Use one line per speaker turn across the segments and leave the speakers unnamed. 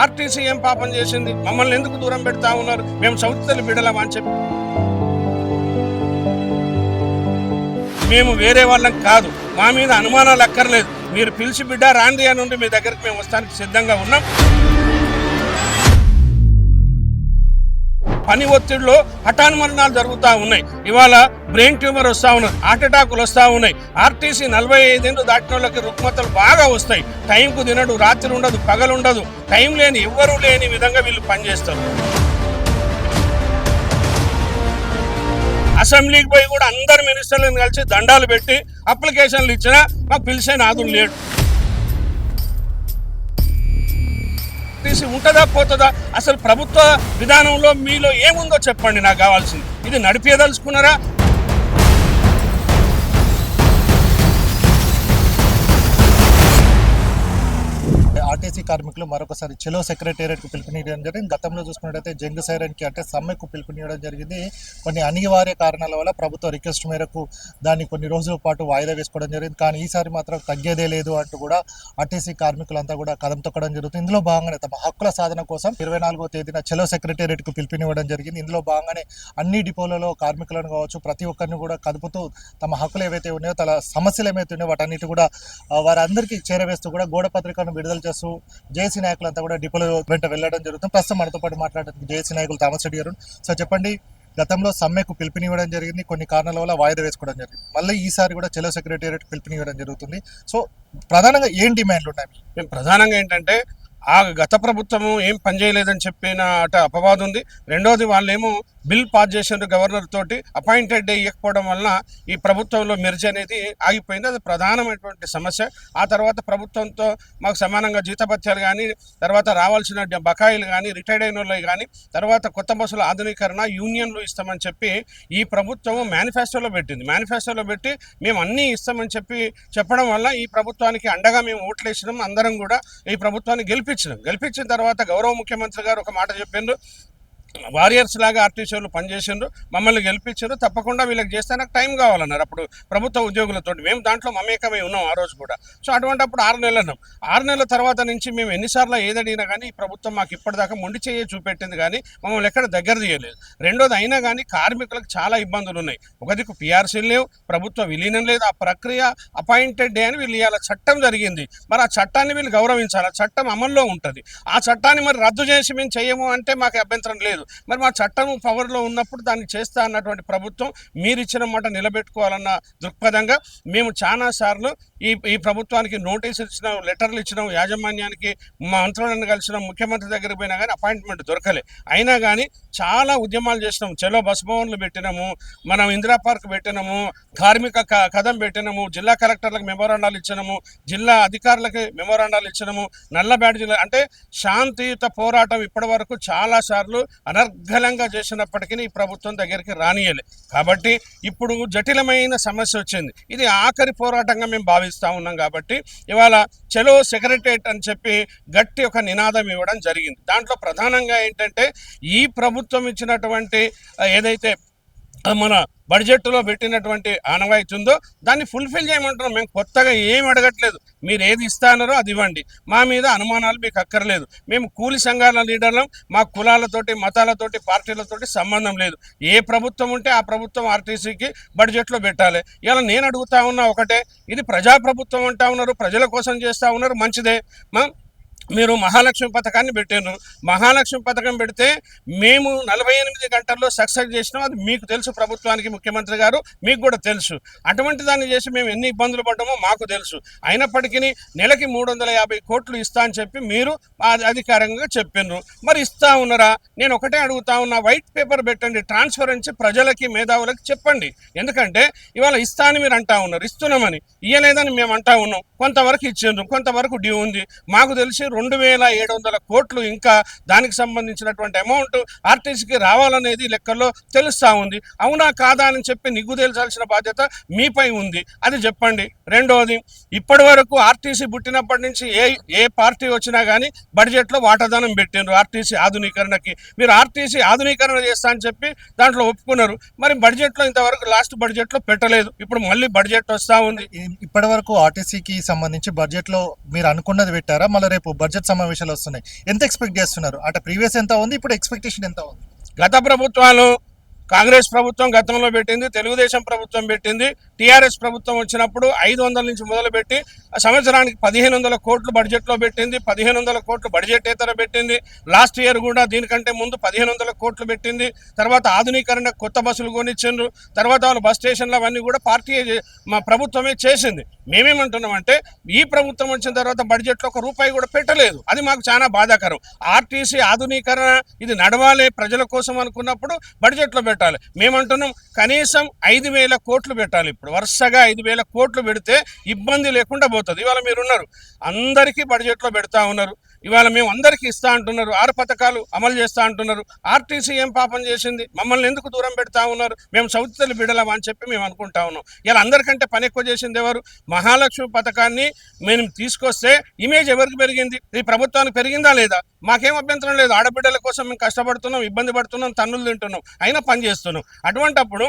RTC ఏం పాపం చేసింది? మమ్మల్ని ఎందుకు దూరం పెడతా ఉన్నారు? మేము సౌతితల్లి బిడ్డలమా అని చెప్పి. మేము వేరే వాళ్ళం కాదు, మా మీద అనుమానాలు అక్కర్లేదు. మీరు పిలిచి బిడ్డ రాండి అని ఉండి మీ దగ్గరికి మేము వస్తానికి సిద్ధంగా ఉన్నాం. పని ఒత్తిడిలో హఠాన్ మరణాలు జరుగుతూ ఉన్నాయి. ఇవాళ బ్రెయిన్ ట్యూమర్ వస్తూ ఉన్నది, హార్ట్ అటాకులు వస్తూ ఉన్నాయి. ఆర్టీసీ 45 ఏళ్ళు దాటిన వాళ్ళకి రుగ్మతలు బాగా వస్తాయి. టైంకు తినడు, రాత్రి ఉండదు, పగలు ఉండదు. టైం లేని ఎవ్వరూ లేని విధంగా వీళ్ళు పనిచేస్తారు. అసెంబ్లీకి పోయి కూడా అందరు మినిస్టర్లను కలిసి దండాలు పెట్టి అప్లికేషన్లు ఇచ్చినా మాకు పిలిచే నాదుడు లేడు. ఆర్టీసీ ఉంటుందా పోతుందా? అసలు ప్రభుత్వ విధానంలో మీలో ఏముందో చెప్పండి, నాకు కావాల్సింది. ఇది నడిపేదలుచుకున్నారా?
ఆర్టీసీ కార్మికులు మరొకసారి చెలో సెక్రటేరియట్కు పిలుపునియడం జరిగింది. గతంలో చూసుకున్నట్టయితే జంగ్ సైరన్కి అంటే సమ్మెకు పిలుపునియడం జరిగింది. కొన్ని అనివార్య కారణాల వల్ల ప్రభుత్వ రిక్వెస్ట్ మేరకు దాన్ని కొన్ని రోజుల పాటు వాయిదా వేసుకోవడం జరిగింది. కానీ ఈసారి మాత్రం తగ్గేదే లేదు అంటూ కూడా ఆర్టీసీ కార్మికులంతా కూడా కదం తొక్కడం జరుగుతుంది. ఇందులో భాగంగానే తమ హక్కుల సాధన కోసం 24వ తేదీన చెలో సెక్రటేరియట్కు పిలుపునివ్వడం జరిగింది. ఇందులో భాగంగానే అన్ని డిపోలలో కార్మికులను కావచ్చు ప్రతి ఒక్కరిని కూడా కదుపుతూ తమ హక్కులు ఏవైతే ఉన్నాయో తమ సమస్యలు ఏవైతే ఉన్నాయో వాటన్నిటి కూడా వారందరికీ చేరవేస్తూ కూడా గోడ పత్రికను విడుదల చేస్తూ జేఏసీ నాయకులంతా కూడా డిపోల వెంట వెళ్ళడం జరుగుతుంది. ప్రస్తుతం మనతో పాటు మాట్లాడడానికి జేఏసీ నాయకులు థామస్ రెడ్డి గారు. సో చెప్పండి, గతంలో సమ్మెకు పిలుపునివ్వడం జరిగింది, కొన్ని కారణాల వల్ల వాయిదా వేసుకోవడం జరిగింది. మళ్ళీ ఈసారి కూడా చెలో సెక్రటేరియట్ పిలుపునివ్వడం జరుగుతుంది. సో ప్రధానంగా ఏం డిమాండ్లు ఉన్నాయి?
మేము ప్రధానంగా ఏంటంటే గత ప్రభుత్వము ఏం పనిచేయలేదని చెప్పిన అపవాదం ఉంది. రెండోది వాళ్ళేమో బిల్ పాస్ చేసిన గవర్నర్ తోటి అపాయింటెడ్ డే ఇవ్వకపోవడం వలన ఈ ప్రభుత్వంలో మెర్జ్ అనేది ఆగిపోయింది. అది ప్రధానమైనటువంటి సమస్య. ఆ తర్వాత ప్రభుత్వంతో మాకు సమానంగా జీతభత్యాలు కానీ, తర్వాత రావాల్సిన బకాయిలు కానీ, రిటైర్డ్ అయిన వాళ్ళు కానీ, తర్వాత కొత్త బస్సుల ఆధునీకరణ, యూనియన్లు ఇస్తామని చెప్పి ఈ ప్రభుత్వం మేనిఫెస్టోలో పెట్టింది. మేనిఫెస్టోలో పెట్టి మేము అన్నీ ఇస్తామని చెప్పడం వల్ల ఈ ప్రభుత్వానికి అండగా మేము ఓట్లేసినాం. అందరం కూడా ఈ ప్రభుత్వాన్ని గెలిపించిన తర్వాత గౌరవ ముఖ్యమంత్రి గారు ఒక మాట చెప్పిండ్రు, వారియర్స్ లాగా ఆర్టీసీ వాళ్ళు పనిచేసిండ్రు, మమ్మల్ని గెలిపించారు, తప్పకుండా వీళ్ళకి చేస్తే నాకు టైం కావాలన్నారు. అప్పుడు ప్రభుత్వ ఉద్యోగులతో మేము దాంట్లో మమేకమై ఉన్నాం ఆ రోజు కూడా. సో అటువంటిప్పుడు 6 నెలలు అన్నాం. 6 నెలల తర్వాత నుంచి మేము ఎన్నిసార్లు ఏదడిగినా కానీ ఈ ప్రభుత్వం మాకు ఇప్పటిదాకా మొండి చేయ చూపెట్టింది కానీ మమ్మల్ని ఎక్కడ దగ్గర తీయలేదు. రెండోది అయినా కానీ కార్మికులకు చాలా ఇబ్బందులు ఉన్నాయి. ఒకదికు పిఆర్సీలు లేవు, ప్రభుత్వ విలీనం లేదు, ఆ ప్రక్రియ అపాయింటెడ్ డే అని వీళ్ళు ఇవాళ చట్టం జరిగింది. మరి ఆ చట్టాన్ని వీళ్ళు గౌరవించాలి. ఆ చట్టం అమల్లో ఉంటుంది. ఆ చట్టాన్ని మరి రద్దు చేసి మేము చేయము అంటే మాకు అభ్యంతరం లేదు. మరి మా చట్టం పవర్లో ఉన్నప్పుడు దాన్ని చేస్తా అన్నటువంటి ప్రభుత్వం మీరు ఇచ్చిన మాట నిలబెట్టుకోవాలన్న దృక్పథంగా మేము చాలా సార్లు ఈ ప్రభుత్వానికి నోటీసులు ఇచ్చినాం, లెటర్లు ఇచ్చినాం, యాజమాన్యానికి మంత్రులను కలిసినాం, ముఖ్యమంత్రి దగ్గరికి పోయినా కానీ అపాయింట్మెంట్ దొరకలే. అయినా కానీ చాలా ఉద్యమాలు చేసినాము. చలో బస్ భవన్లు పెట్టినాము, మనం ఇందిరా పార్క్ పెట్టినాము, కార్మిక కదం పెట్టినాము, జిల్లా కలెక్టర్లకు మెమోరాండాలు ఇచ్చినాము, జిల్లా అధికారులకు మెమోరాండాలు ఇచ్చినాము, నల్ల బ్యాడ్జీలు అంటే శాంతియుత పోరాటం ఇప్పటి వరకు చాలా సార్లు అనర్గళంగా చేసినప్పటికీ ఈ ప్రభుత్వం దగ్గరికి రానియలే. కాబట్టి ఇప్పుడు జటిలమైన సమస్య వచ్చింది. ఇది ఆఖరి పోరాటంగా మేము భావిస్తూ ఉన్నాం. కాబట్టి ఇవాళ చలో సెక్రటరేట్ అని చెప్పి గట్టి ఒక నినాదం ఇవ్వడం జరిగింది. దాంట్లో ప్రధానంగా ఏంటంటే ఈ ప్రభుత్వం ఇచ్చినటువంటి ఏదైతే మన బడ్జెట్లో పెట్టినటువంటి ఆనవాయితీ ఉందో దాన్ని ఫుల్ఫిల్ చేయమంటున్నాం. మేము కొత్తగా ఏం అడగట్లేదు. మీరు ఏది ఇస్తానో అది ఇవ్వండి, మా మీద అనుమానాలు మీకు అక్కర్లేదు. మేము కూలి సంఘాల లీడర్లం, మా కులాలతోటి, మతాలతోటి, పార్టీలతోటి సంబంధం లేదు. ఏ ప్రభుత్వం ఉంటే ఆ ప్రభుత్వం ఆర్టీసీకి బడ్జెట్లో పెట్టాలి. ఇలా నేను అడుగుతా ఉన్నా ఒకటే, ఇది ప్రజాప్రభుత్వం అంటా ఉన్నారు, ప్రజల కోసం చేస్తూ ఉన్నారు, మంచిదే. మీరు మహాలక్ష్మి పథకాన్ని పెట్టారు. మహాలక్ష్మి పథకం పెడితే మేము 48 గంటల్లో సక్సెస్ చేసినాం. అది మీకు తెలుసు, ప్రభుత్వానికి, ముఖ్యమంత్రి గారు మీకు కూడా తెలుసు. అటువంటి దాన్ని చేసి మేము ఎన్ని ఇబ్బందులు పడ్డామో మాకు తెలుసు. అయినప్పటికీ నెలకి 350 కోట్లు ఇస్తా అని చెప్పి మీరు అధికారంగా చెప్పినారు. మరి ఇస్తా ఉన్నారా? నేను ఒకటే అడుగుతా ఉన్నా, వైట్ పేపర్ పెట్టండి, ట్రాన్స్పరెన్సీ ప్రజలకి, మేధావులకి చెప్పండి. ఎందుకంటే ఇవాళ ఇస్తా అని మీరు అంటా ఉన్నారు, ఇస్తున్నామని ఇయ్యలేదని మేము అంటా ఉన్నాం. కొంతవరకు ఇచ్చిండ్రు, కొంతవరకు డ్యూ ఉంది. మాకు తెలిసి 2700 కోట్లు ఇంకా దానికి సంబంధించినటువంటి అమౌంట్ ఆర్టీసీకి రావాలనేది లెక్కల్లో తెలుస్తూ ఉంది. అవునా కాదా అని చెప్పి నిగ్గు తేల్చాల్సిన బాధ్యత మీపై ఉంది. అది చెప్పండి. రెండోది, ఇప్పటి వరకు ఆర్టీసీ పుట్టినప్పటి నుంచి ఏ పార్టీ వచ్చినా కానీ బడ్జెట్లో వాటాదానం పెట్టిండ్రు ఆర్టీసీ ఆధునీకరణకి. మీరు ఆర్టీసీ ఆధునీకరణ చేస్తా అని చెప్పి దాంట్లో ఒప్పుకున్నారు. మరి బడ్జెట్లో ఇంతవరకు లాస్ట్ బడ్జెట్లో పెట్టలేదు. ఇప్పుడు మళ్ళీ బడ్జెట్ వస్తూ ఉంది.
ఇప్పటి వరకు ఆర్టీసీకి సంబంధించి బడ్జెట్లో మీరు అనుకున్నది పెట్టారా? మళ్ళీ రేపు బడ్జెట్ సమావేశాలు వస్తున్నాయి. ఎంత ఎక్స్పెక్ట్ చేస్తున్నారు? అంటే ప్రీవియస్ ఎంత ఉంది, ఇప్పుడు ఎక్స్పెక్టేషన్ ఎంత ఉంది?
గత ప్రభుత్వాలు కాంగ్రెస్ ప్రభుత్వం గతంలో పెట్టింది, తెలుగుదేశం ప్రభుత్వం పెట్టింది, టీఆర్ఎస్ ప్రభుత్వం వచ్చినప్పుడు 500 నుంచి మొదలుపెట్టి సంవత్సరానికి 1500 కోట్లు బడ్జెట్లో పెట్టింది, 1500 కోట్లు బడ్జెటేతర పెట్టింది. లాస్ట్ ఇయర్ కూడా దీనికంటే ముందు 1500 కోట్లు పెట్టింది. తర్వాత ఆధునీకరణ కొత్త బస్సులు కొనిచ్చిండ్రు. తర్వాత వాళ్ళు బస్ స్టేషన్లు అవన్నీ కూడా మా ప్రభుత్వమే చేసింది. మేమేమంటున్నామంటే ఈ ప్రభుత్వం వచ్చిన తర్వాత బడ్జెట్లో ఒక రూపాయి కూడా పెట్టలేదు. అది మాకు చాలా బాధాకరం. ఆర్టీసీ ఆధునీకరణ ఇది నడవాలి ప్రజల కోసం అనుకున్నప్పుడు బడ్జెట్లో పెట్టాలి. మేమంటున్నాం కనీసం 5,000 కోట్లు పెట్టాలి. ఇప్పుడు వరుసగా 5,000 కోట్లు పెడితే ఇబ్బంది లేకుండా పోతుంది. ఇవాళ మీరున్నారు, అందరికీ బడ్జెట్లో పెడతా ఉన్నారు. ఇవాళ మేము అందరికీ ఇస్తా అంటున్నారు, 6 పథకాలు అమలు చేస్తా అంటున్నారు. ఆర్టీసీ ఏం పాపం చేసింది? మమ్మల్ని ఎందుకు దూరం పెడతా ఉన్నారు? మేము సౌతితల్లి బిడలం అని చెప్పి మేము అనుకుంటా ఉన్నాం. ఇలా అందరికంటే పని ఎక్కువ చేసింది ఎవరు? మహాలక్ష్మి పథకాన్ని మేము తీసుకొస్తే ఇమేజ్ ఎవరికి పెరిగింది? ఈ ప్రభుత్వానికి పెరిగిందా లేదా? మాకేం అభ్యంతరం లేదు. ఆడబిడ్డల కోసం మేము కష్టపడుతున్నాం, ఇబ్బంది పడుతున్నాం, తన్నులు తింటున్నాం, అయినా పని చేస్తున్నాం. అటువంటప్పుడు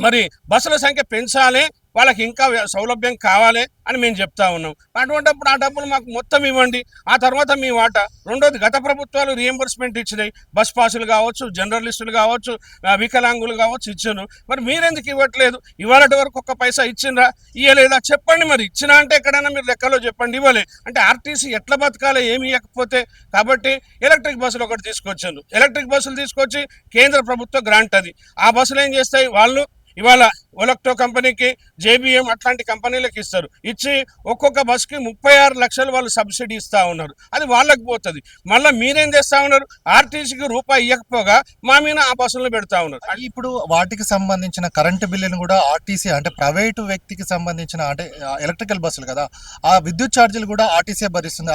మరి బస్సుల సంఖ్య పెంచాలి, వాళ్ళకి ఇంకా సౌలభ్యం కావాలి అని మేము చెప్తా ఉన్నాం. అటువంటిప్పుడు ఆ డబ్బులు మాకు మొత్తం ఇవ్వండి, ఆ తర్వాత మీ వాటా. రెండోది, గత ప్రభుత్వాలు రియంబర్స్మెంట్ ఇచ్చినాయి. బస్ పాసులు కావచ్చు, జర్నలిస్టులు కావచ్చు, వికలాంగులు కావచ్చు ఇచ్చాను. మరి మీరెందుకు ఇవ్వట్లేదు? ఇవాళటి వరకు ఒక్క పైసా ఇచ్చిండ్రా? ఇవ్వలేదా? చెప్పండి. మరి ఇచ్చినా అంటే ఎక్కడైనా మీరు లెక్కలో చెప్పండి. ఇవ్వలే అంటే ఆర్టీసీ ఎట్లా బతకాలి ఏమి ఇవ్వకపోతే? కాబట్టి ఎలక్ట్రిక్ బస్సులు ఒకటి తీసుకొచ్చాను. ఎలక్ట్రిక్ బస్సులు తీసుకొచ్చి కేంద్ర ప్రభుత్వ గ్రాంట్ అది. ఆ బస్సులు ఏం చేస్తాయి? వాళ్ళు ఇవాళ ఒలక్టో కంపెనీకి, జేబీఎం అట్లాంటి కంపెనీలకు ఇస్తారు. ఇచ్చి ఒక్కొక్క బస్కి 36 లక్షలు వాళ్ళు సబ్సిడీ ఇస్తూ ఉన్నారు. అది వాళ్ళకి పోతుంది. మళ్ళీ మీరేం చేస్తూ ఉన్నారు? ఆర్టీసీకి రూపాయి ఇవ్వకపోగా మా మీద ఆ బస్సులను పెడతా ఉన్నారు.
ఇప్పుడు వాటికి సంబంధించిన కరెంటు బిల్లును కూడా ఆర్టీసీ, అంటే ప్రైవేటు వ్యక్తికి సంబంధించిన, అంటే ఎలక్ట్రికల్ బస్సులు కదా, ఆ విద్యుత్ ఛార్జీలు కూడా ఆర్టీసీ భరిస్తుంది.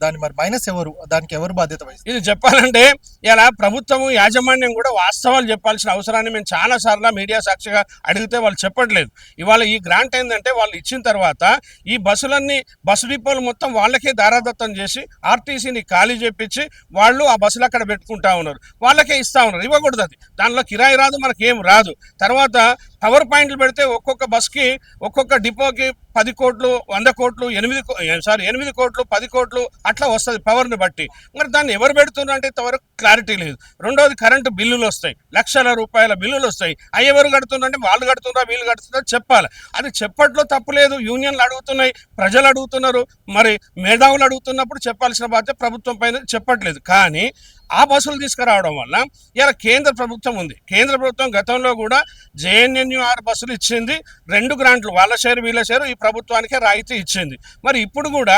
దాని మరి మైనస్ ఎవరు? దానికి ఎవరు బాధ్యత వహిస్తారు?
ఇది చెప్పాలంటే ఇలా ప్రభుత్వం యాజమాన్యం కూడా వాస్తవాలు చెప్పాల్సిన అవసరాన్ని మేము చాలా సార్లు మీడియా సాక్షిగా అడిగితే వాళ్ళు చెప్పట్లేదు. ఇవాళ ఈ గ్రాంట్ ఏంటంటే వాళ్ళు ఇచ్చిన తర్వాత ఈ బస్సులన్నీ, బస్సు డిపోలు మొత్తం వాళ్ళకే దారాదత్తం చేసి ఆర్టీసీని ఖాళీ చేపించి వాళ్ళు ఆ బస్సులు అక్కడ పెట్టుకుంటా ఉన్నారు. వాళ్ళకే ఇస్తా ఉన్నారు. ఇవ్వకూడదు. అది దానిలో కిరాయి రాదు, మనకేం రాదు. తర్వాత పవర్ పాయింట్లు పెడితే ఒక్కొక్క బస్కి, ఒక్కొక్క డిపోకి 10 కోట్లు, 100 కోట్లు, 8 కోట్లు, 10 కోట్లు అట్లా వస్తుంది పవర్ని బట్టి. మరి దాన్ని ఎవరు పెడుతున్నారు అంటే ఇంతవరకు క్లారిటీ లేదు. రెండోది, కరెంటు బిల్లులు వస్తాయి, లక్షల రూపాయల బిల్లులు వస్తాయి. అవి ఎవరు కడుతున్నారు అంటే వాళ్ళు కడుతున్నారా వీళ్ళు కడుతున్నారా చెప్పాలి. అది చెప్పట్లో తప్పు లేదు. యూనియన్లు అడుగుతున్నాయి, ప్రజలు అడుగుతున్నారు, మరి మేధావులు అడుగుతున్నప్పుడు చెప్పాల్సిన బాధ్యత ప్రభుత్వం పైన చెప్పట్లేదు. కానీ ఆ బస్సులు తీసుకురావడం వల్ల ఇలా కేంద్ర ప్రభుత్వం ఉంది. కేంద్ర ప్రభుత్వం గతంలో కూడా JNNUR బస్సులు ఇచ్చింది. 2 గ్రాంట్లు, వాళ్ళ షేరు వీళ్ళ షేరు, ఈ ప్రభుత్వానికే రాయితీ ఇచ్చింది. మరి ఇప్పుడు కూడా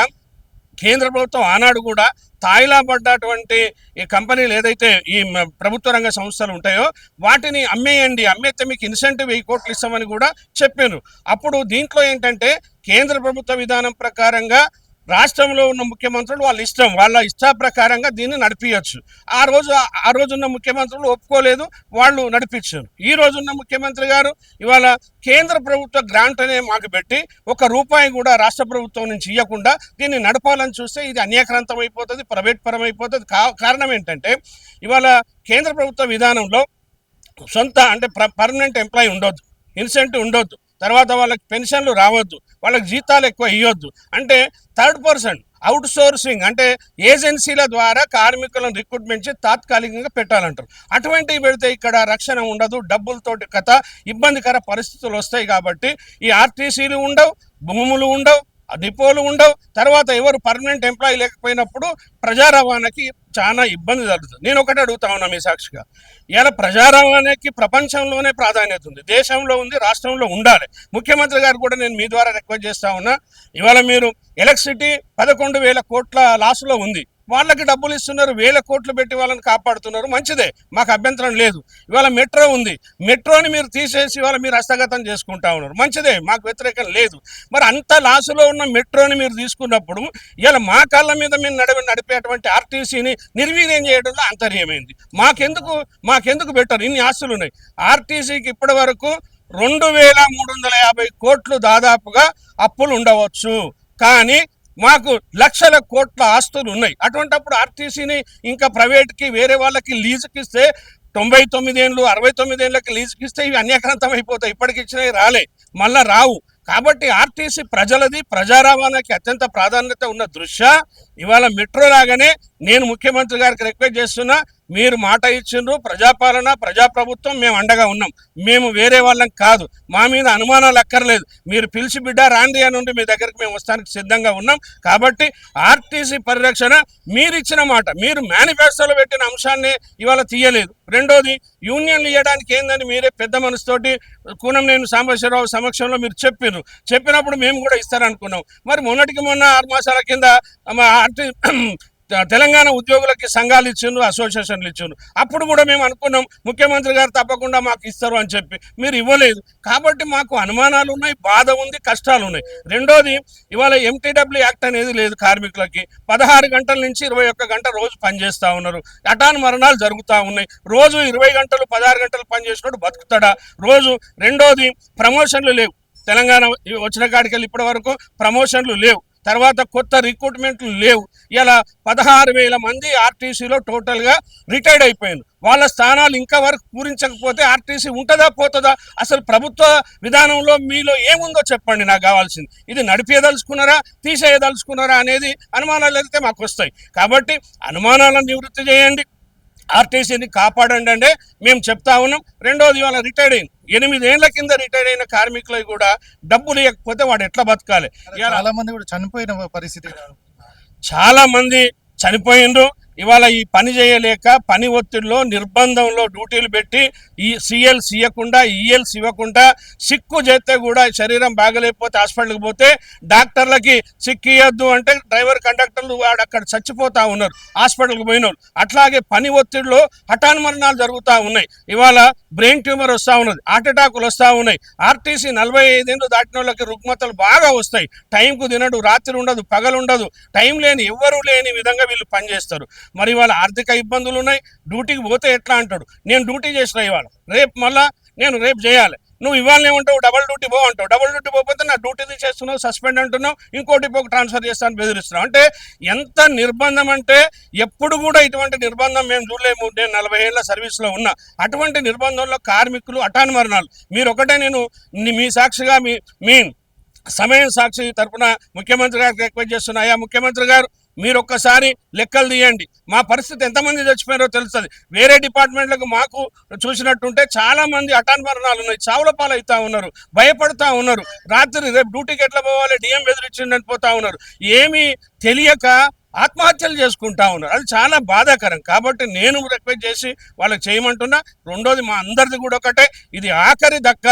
కేంద్ర ప్రభుత్వం ఆనాడు కూడా తాయిలా పడ్డటువంటి ఈ కంపెనీలు ఏదైతే ఈ ప్రభుత్వ రంగ సంస్థలు ఉంటాయో వాటిని అమ్మేయండి, అమ్మేస్తే మీకు ఇన్సెంటివ్ 1000 కోట్లు ఇస్తామని కూడా చెప్పారు. అప్పుడు దీంట్లో ఏంటంటే కేంద్ర ప్రభుత్వ విధానం ప్రకారంగా రాష్ట్రంలో ఉన్న ముఖ్యమంత్రులు వాళ్ళ ఇష్ట ప్రకారంగా దీన్ని నడిపించచ్చు. ఆ రోజున్న ముఖ్యమంత్రులు ఒప్పుకోలేదు, వాళ్ళు నడిపించారు. ఈ రోజున్న ముఖ్యమంత్రి గారు ఇవాళ కేంద్ర ప్రభుత్వ గ్రాంట్ అనే మాకు పెట్టి 1 రూపాయి కూడా రాష్ట్ర ప్రభుత్వం నుంచి ఇవ్వకుండా దీన్ని నడపాలని చూస్తే ఇది అన్యాక్రాంతం అయిపోతుంది, ప్రైవేట్ పరం అయిపోతుంది. కారణం ఏంటంటే ఇవాళ కేంద్ర ప్రభుత్వ విధానంలో సొంత అంటే పర్మనెంట్ ఎంప్లాయీ ఉండొద్దు, ఇన్సెంటివ్ ఉండొద్దు, తర్వాత వాళ్ళకి పెన్షన్లు రావద్దు, వాళ్ళకి జీతాలు ఎక్కువ ఇవ్వద్దు. అంటే 3rd పర్సన్ అవుట్ సోర్సింగ్, అంటే ఏజెన్సీల ద్వారా కార్మికులను రిక్రూట్మెంట్ చేసి తాత్కాలికంగా పెట్టాలంటారు. అటువంటివి పెడితే ఇక్కడ రక్షణ ఉండదు, డబ్బులతోటి ఇబ్బందికర పరిస్థితులు వస్తాయి. కాబట్టి ఈ ఆర్టీసీలు ఉండవు, భూములు ఉండవు, డిపోలు ఉండవు. తర్వాత ఎవరు పర్మనెంట్ ఎంప్లాయీ లేకపోయినప్పుడు ప్రజా రవాణాకి చాలా ఇబ్బంది జరుగుతుంది. నేను ఒకటి అడుగుతా ఉన్నా మీ సాక్షిగా, ఇలా ప్రజా రవాణాకి ప్రపంచంలోనే ప్రాధాన్యత ఉంది, దేశంలో ఉంది, రాష్ట్రంలో ఉండాలి. ముఖ్యమంత్రి గారు కూడా నేను మీ ద్వారా రిక్వెస్ట్ చేస్తా ఉన్నా, ఇవాళ మీరు ఎలక్ట్రిసిటీ 11,000 కోట్ల లాస్లో ఉంది, వాళ్ళకి డబ్బులు ఇస్తున్నారు, 1000 కోట్లు పెట్టి వాళ్ళని కాపాడుతున్నారు, మంచిదే, మాకు అభ్యంతరం లేదు. ఇవాళ మెట్రో ఉంది, మెట్రోని మీరు తీసేసి ఇవాళ మీరు హస్తగతం చేసుకుంటా ఉన్నారు, మంచిదే, మాకు వ్యతిరేకం లేదు. మరి అంత లాసులో ఉన్న మెట్రోని మీరు తీసుకున్నప్పుడు ఇవాళ మా కాళ్ళ మీద మీరు నడిపేటువంటి ఆర్టీసీని నిర్వీర్యం చేయడంలో అంతర్యమైంది. మాకెందుకు పెట్టరు? ఇన్ని ఆస్తులు ఉన్నాయి ఆర్టీసీకి. ఇప్పటి వరకు 2,350 కోట్లు దాదాపుగా అప్పులు ఉండవచ్చు, కానీ మాకు లక్షల కోట్ల ఆస్తులు ఉన్నాయి. అటువంటిప్పుడు ఆర్టీసీని ఇంకా ప్రైవేట్కి, వేరే వాళ్ళకి లీజుకి ఇస్తే 99 ఏళ్ళు 69 ఏళ్ళకి లీజుకి ఇస్తే ఇవి అన్యాక్రాంతం అయిపోతాయి. ఇప్పటికి ఇచ్చినవి రాలే, మళ్ళీ రావు. కాబట్టి ఆర్టీసీ ప్రజలది, ప్రజా రవాణాకి అత్యంత ప్రాధాన్యత ఉన్న దృష్ట్యా ఇవాళ మెట్రో లాగానే నేను ముఖ్యమంత్రి గారికి రిక్వెస్ట్ చేస్తున్నా, మీరు మాట ఇచ్చిండ్రు, ప్రజాపాలన ప్రజాప్రభుత్వం మేము అండగా ఉన్నాం, మేము వేరే వాళ్ళం కాదు, మా మీద అనుమానాలు అక్కర్లేదు, మీరు పిలిచి బిడ్డ రాండి అని ఉండి మీ దగ్గరికి మేము వస్తానికి సిద్ధంగా ఉన్నాం. కాబట్టి ఆర్టీసీ పరిరక్షణ మీరు ఇచ్చిన మాట, మీరు మేనిఫెస్టోలో పెట్టిన అంశాన్ని ఇవాళ తీయలేదు. రెండోది యూనియన్లు ఇవ్వడానికి ఏందని మీరే పెద్ద మనసుతోటి కూనంనేని సాంబశివరావు సమక్షంలో మీరు చెప్పినప్పుడు మేము కూడా ఇస్తారనుకున్నాం. మరి మొన్నటికి మొన్న 6 మాసాల కింద తెలంగాణ ఉద్యోగులకి సంఘాలు ఇచ్చిండ్రు, అసోసియేషన్లు ఇచ్చిండ్రు. అప్పుడు కూడా మేము అనుకున్నాం ముఖ్యమంత్రి గారు తప్పకుండా మాకు ఇస్తారు అని చెప్పి, మీరు ఇవ్వలేదు. కాబట్టి మాకు అనుమానాలు ఉన్నాయి, బాధ ఉంది, కష్టాలు ఉన్నాయి. రెండోది ఇవాళ MTW యాక్ట్ అనేది లేదు కార్మికులకి. 16 గంటల నుంచి 21 గంట రోజు పనిచేస్తూ ఉన్నారు, హఠాన్ మరణాలు జరుగుతూ ఉన్నాయి. రోజు 20 గంటలు 16 గంటలు పనిచేసినట్టు బతుకుతాడా రోజు? రెండోది ప్రమోషన్లు లేవు, తెలంగాణ వచ్చిన కాడికి వెళ్ళి ఇప్పటి వరకు ప్రమోషన్లు లేవు. తర్వాత కొత్త రిక్రూట్మెంట్లు లేవు. ఇలా 16,000 మంది ఆర్టీసీలో టోటల్గా రిటైర్డ్ అయిపోయారు. వాళ్ళ స్థానాలు ఇంకా వరకు పూరించకపోతే ఆర్టీసీ ఉంటుందా పోతుందా? అసలు ప్రభుత్వ విధానంలో మీలో ఏముందో చెప్పండి, నాకు కావాల్సింది. ఇది నడిపేయదలుచుకున్నారా, తీసేయదలుచుకున్నారా అనేది అనుమానాలు అయితే మాకు వస్తాయి. కాబట్టి అనుమానాలను నివృత్తి చేయండి, ఆర్టీసీని కాపాడండి అంటే మేము చెప్తా ఉన్నాం. రెండోది ఇవాళ రిటైర్డ్ అయింది 8 ఏళ్ల కింద రిటైర్డ్ అయిన కార్మికులకు కూడా డబ్బులు ఇవ్వకపోతే వాడు ఎట్లా బతకాలి?
చాలా మంది కూడా చనిపోయిన పరిస్థితి,
చాలా మంది చనిపోయిండ్రు. ఇవాళ ఈ పని చేయలేక పని ఒత్తిడిలో నిర్బంధంలో డ్యూటీలు పెట్టి ఈ సిఎల్స్ ఇవ్వకుండా, ఈఎల్స్ ఇవ్వకుండా, సిక్కు చేస్తే కూడా శరీరం బాగలేకపోతే హాస్పిటల్కి పోతే డాక్టర్లకి సిక్కు ఇవ్వద్దు అంటే డ్రైవర్ కండక్టర్లు వాడు అక్కడ చచ్చిపోతూ ఉన్నారు హాస్పిటల్కి పోయిన వాళ్ళు. అట్లాగే పని ఒత్తిడిలో హఠాన్ మరణాలు జరుగుతూ ఉన్నాయి. ఇవాళ బ్రెయిన్ ట్యూమర్ వస్తూ ఉన్నది, హార్ట్ అటాకులు వస్తూ ఉన్నాయి. ఆర్టీసీ 45 ఏళ్ళు దాటిన వాళ్ళకి రుగ్మతలు బాగా వస్తాయి. టైంకు తినడు, రాత్రి ఉండదు, పగలు ఉండదు, టైం లేని ఎవ్వరూ లేని విధంగా వీళ్ళు పనిచేస్తారు. మరి వాళ్ళ ఆర్థిక ఇబ్బందులు ఉన్నాయి. డ్యూటీకి పోతే ఎట్లా అంటాడు, నేను డ్యూటీ చేసిన ఇవాళ, రేపు మళ్ళా నేను రేపు చేయాలి, నువ్వు ఇవాళ ఏమంటావు డబల్ డ్యూటీ పో అంటావు, డబల్ డ్యూటీ పోతే నా డ్యూటీ తీసేస్తున్నావు, సస్పెండ్ అంటున్నావు, ఇంకోటి పోకు ట్రాన్స్ఫర్ చేస్తాను బెదిరిస్తున్నావు. అంటే ఎంత నిర్బంధం అంటే ఎప్పుడు కూడా ఇటువంటి నిర్బంధం మేము చూడలేము. నేను 40 ఏళ్ల సర్వీస్లో ఉన్నా. అటువంటి నిర్బంధంలో కార్మికులు హఠాన్ మరణాలు. మీరు ఒకటే, నేను మీ సాక్షిగా మీ సమయం సాక్షి తరఫున ముఖ్యమంత్రి గారికి రిక్వెస్ట్ చేస్తున్నా, అయ్యా ముఖ్యమంత్రి గారు మీరు ఒక్కసారి లెక్కలు తీయండి, మా పరిస్థితి ఎంతమంది చచ్చిపోయారో తెలుస్తుంది. వేరే డిపార్ట్మెంట్లకు మాకు చూసినట్టుంటే చాలా మంది హఠాన్ మరణాలు ఉన్నాయి, చావుల పాలవుతా ఉన్నారు, భయపడుతూ ఉన్నారు. రాత్రి రేపు డ్యూటీకి ఎట్లా పోవాలి, డిఎం బెదిరించిండని పోతా ఉన్నారు. ఏమీ తెలియక ఆత్మహత్యలు చేసుకుంటా ఉన్నారు. అది చాలా బాధాకరం. కాబట్టి నేను రిక్వెస్ట్ చేసి వాళ్ళకి చేయమంటున్నా. రెండోది మా అందరిది కూడా ఒకటే, ఇది ఆఖరి దక్క.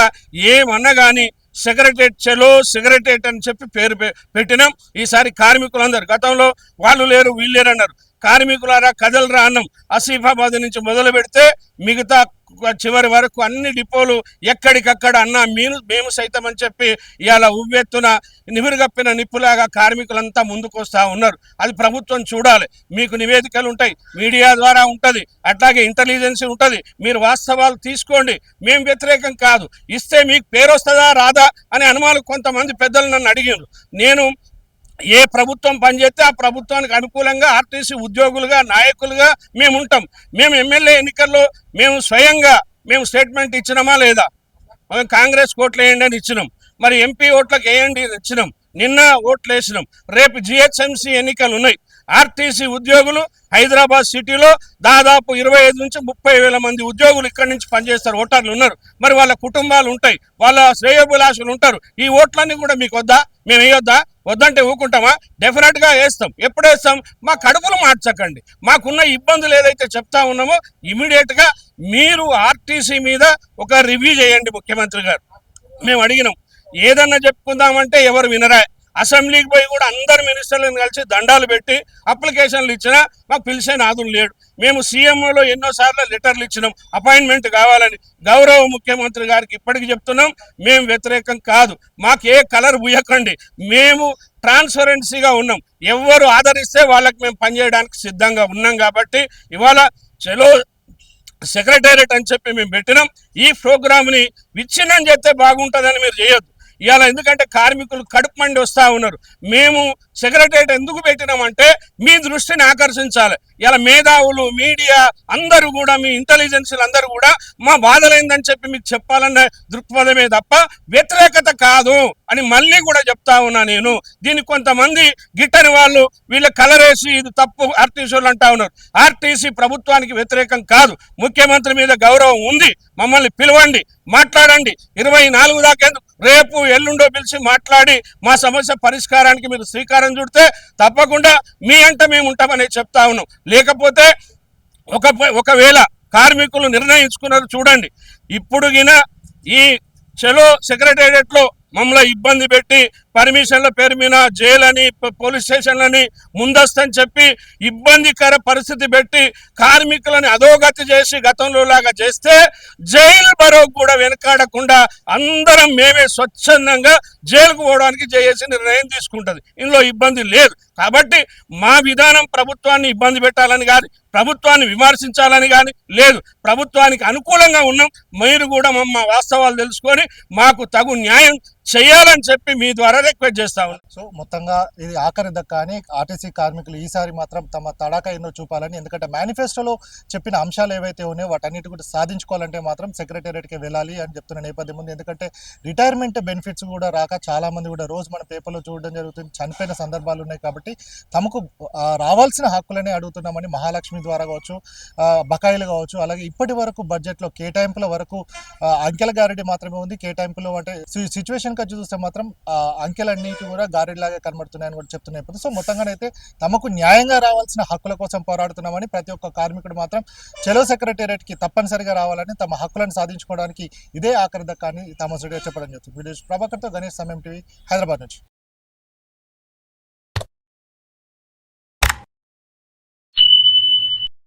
ఏమన్నా కానీ సెక్రటరేట్ చలో సెక్రటరేట్ అని చెప్పి పేరు పెట్టినాం. ఈసారి కార్మికులందరూ, గతంలో వాళ్ళు లేరు వీళ్ళు లేరు అన్నారు, కార్మికులారా కదలరా అన్నాం. ఆసిఫాబాద్ నుంచి మొదలు పెడితే మిగతా చివరి వరకు అన్ని డిపోలు ఎక్కడికక్కడ అన్నా మేము సైతం అని చెప్పి ఇవాళ ఉవ్వెత్తున నివిరుగప్పిన నిప్పులాగా కార్మికులంతా ముందుకు వస్తూ ఉన్నారు. అది ప్రభుత్వం చూడాలి. మీకు నివేదికలు ఉంటాయి, మీడియా ద్వారా ఉంటుంది, అట్లాగే ఇంటెలిజెన్స్ ఉంటుంది. మీరు వాస్తవాలు తీసుకోండి. మేము వ్యతిరేకం కాదు, ఇస్తే మీకు పేరు వస్తుందా రాదా అనే అనుమానం కొంతమంది పెద్దలు నన్ను అడిగారు. నేను ఏ ప్రభుత్వం పనిచేస్తే ఆ ప్రభుత్వానికి అనుకూలంగా ఆర్టీసీ ఉద్యోగులుగా, నాయకులుగా మేము ఉంటాం. మేము ఎమ్మెల్యే ఎన్నికల్లో మేము స్వయంగా స్టేట్మెంట్ ఇచ్చినామా లేదా? కాంగ్రెస్ ఓట్లు వేయండి అని ఇచ్చినాం, మరి ఎంపీ ఓట్లకు వేయండి ఇచ్చినాం, నిన్న ఓట్లు వేసినాం. రేపు జిహెచ్ఎంసీ ఎన్నికలు ఉన్నాయి. ఆర్టీసీ ఉద్యోగులు హైదరాబాద్ సిటీలో దాదాపు 25 నుంచి 30,000 మంది ఉద్యోగులు ఇక్కడి నుంచి పనిచేస్తారు, ఓటర్లు ఉన్నారు. మరి వాళ్ళ కుటుంబాలు ఉంటాయి, వాళ్ళ శ్రేయోభిలాషులు ఉంటారు. ఈ ఓట్లన్నీ కూడా మీకు వద్దా? మేము వేయొద్దా? వద్దంటే ఊకుంటామా? డెఫినెట్గా వేస్తాం. ఎప్పుడు వేస్తాం? మా కడుపులు మార్చకండి. మాకున్న ఇబ్బందులు ఏదైతే చెప్తా ఉన్నామో ఇమీడియట్గా మీరు ఆర్టీసీ మీద ఒక రివ్యూ చేయండి ముఖ్యమంత్రి గారు. మేము అడిగినాం, ఏదన్నా చెప్పుకుందామంటే ఎవరు వినరా. అసెంబ్లీకి పోయి కూడా అందరు మినిస్టర్లను కలిసి దండాలు పెట్టి అప్లికేషన్లు ఇచ్చినా మాకు పిలిచే నాదులు లేడు. మేము సీఎంఓలో ఎన్నోసార్లు లెటర్లు ఇచ్చినాం అపాయింట్మెంట్ కావాలని. గౌరవ ముఖ్యమంత్రి గారికి ఇప్పటికి చెప్తున్నాం, మేము వ్యతిరేకం కాదు, మాకు ఏ కలర్ బుయ్యకండి, మేము ట్రాన్స్పరెన్సీగా ఉన్నాం. ఎవరు ఆదరిస్తే వాళ్ళకి మేము పనిచేయడానికి సిద్ధంగా ఉన్నాం. కాబట్టి ఇవాళ చలో సెక్రటేరియట్ అని చెప్పి మేము పెట్టినాం. ఈ ప్రోగ్రామ్ని విచ్ఛిన్నం చేస్తే బాగుంటుందని మీరు చేయొద్దు ఇవాళ. ఎందుకంటే కార్మికులు కడుపు మండి వస్తూ ఉన్నారు. మేము సెక్రటేరియట్ ఎందుకు పెట్టినామంటే మీ దృష్టిని ఆకర్షించాలి. ఇలా మేధావులు, మీడియా అందరూ కూడా, మీ ఇంటెలిజెన్స్లు అందరూ కూడా మా బాధలైందని చెప్పి మీకు చెప్పాలన్న దృక్పథమే తప్ప వ్యతిరేకత కాదు అని మళ్ళీ కూడా చెప్తా ఉన్నా నేను. దీనికి కొంతమంది గిట్టని వాళ్ళు వీళ్ళ కలరేసి ఇది తప్పు ఆర్టీసీలు అంటా ఉన్నారు. ఆర్టీసీ ప్రభుత్వానికి వ్యతిరేకం కాదు, ముఖ్యమంత్రి మీద గౌరవం ఉంది. మమ్మల్ని పిలవండి, మాట్లాడండి. 24 దాకా రేపు ఎల్లుండో పిలిచి మాట్లాడి మా సమస్య పరిష్కారానికి మీరు శ్రీకారం చుడితే తప్పకుండా మీ అంట మేము ఉంటామని చెప్తా ఉన్నాం. లేకపోతే ఒకవేళ కార్మికులు నిర్ణయించుకున్నారు చూడండి, ఇప్పుడు గిన ఈ చలో సెక్రటేరియట్లో మమ్మల్ని ఇబ్బంది పెట్టి పర్మిషన్ల పేరు మీద జైలు అని, పోలీస్ స్టేషన్లని ముందస్తని చెప్పి ఇబ్బందికర పరిస్థితి పెట్టి కార్మికులని అధోగతి చేసి గతంలో లాగా చేస్తే జైలు బరో కూడా వెనకాడకుండా అందరం మేమే స్వచ్ఛందంగా జైలుకు పోవడానికి చేసి నిర్ణయం తీసుకుంటుంది. ఇందులో ఇబ్బంది లేదు. కాబట్టి మా విధానం ప్రభుత్వాన్ని ఇబ్బంది పెట్టాలని కానీ, ప్రభుత్వాన్ని విమర్శించాలని కానీ లేదు. ప్రభుత్వానికి అనుకూలంగా ఉన్నాం. మీరు కూడా మా వాస్తవాలు తెలుసుకొని మాకు తగు న్యాయం చేయాలని చెప్పి మీ ద్వారా రిక్వెస్ట్ చేస్తా ఉన్నాం.
సో మొత్తంగా ఇది ఆఖరి దక్క అని ఆర్టీసీ కార్మికులు ఈసారి మాత్రం తమ తడాకా ఏందో చూపాలని, ఎందుకంటే మేనిఫెస్టోలో చెప్పిన అంశాలు ఏవైతే ఉన్నాయో వాటన్నిటి కూడా సాధించుకోవాలంటే మాత్రం సెక్రటేరియట్కి వెళ్ళాలి అని చెప్తున్న నేపథ్యం ఉంది. ఎందుకంటే రిటైర్మెంట్ బెనిఫిట్స్ కూడా రాక చాలా మంది కూడా రోజు మన పేపర్లో చూడడం జరుగుతుంది, చనిపోయిన సందర్భాలు ఉన్నాయి. కాబట్టి తమకు రావాల్సిన హక్కులనే అడుగుతున్నామని మహాలక్ష్మి ద్వారా కావచ్చు, బకాయిలు కావచ్చు, అలాగే ఇప్పటి వరకు బడ్జెట్లో కేటాయింపుల వరకు అంకెల గారెడి మాత్రమే ఉంది. కేటాయింపులు అంటే సిచ్యువేషన్ చూస్తే మాత్రం అంకెలన్నిటి కూడా గారెడిలాగా కనబడుతున్నాయని కూడా చెప్తున్నాయి. సో మొత్తంగానైతే తమకు న్యాయంగా రావాల్సిన హక్కుల కోసం పోరాడుతున్నామని ప్రతి ఒక్క కార్మికుడు మాత్రం చలో సెక్రటేరియట్కి తప్పనిసరిగా రావాలని, తమ హక్కులను సాధించుకోవడానికి ఇదే ఆఖరి దక్క అని తమ చెప్పడం జరుగుతుంది. వీడియో ప్రభాకర్తో గణేష్, సమయం టీవీ, హైదరాబాద్ నుంచి.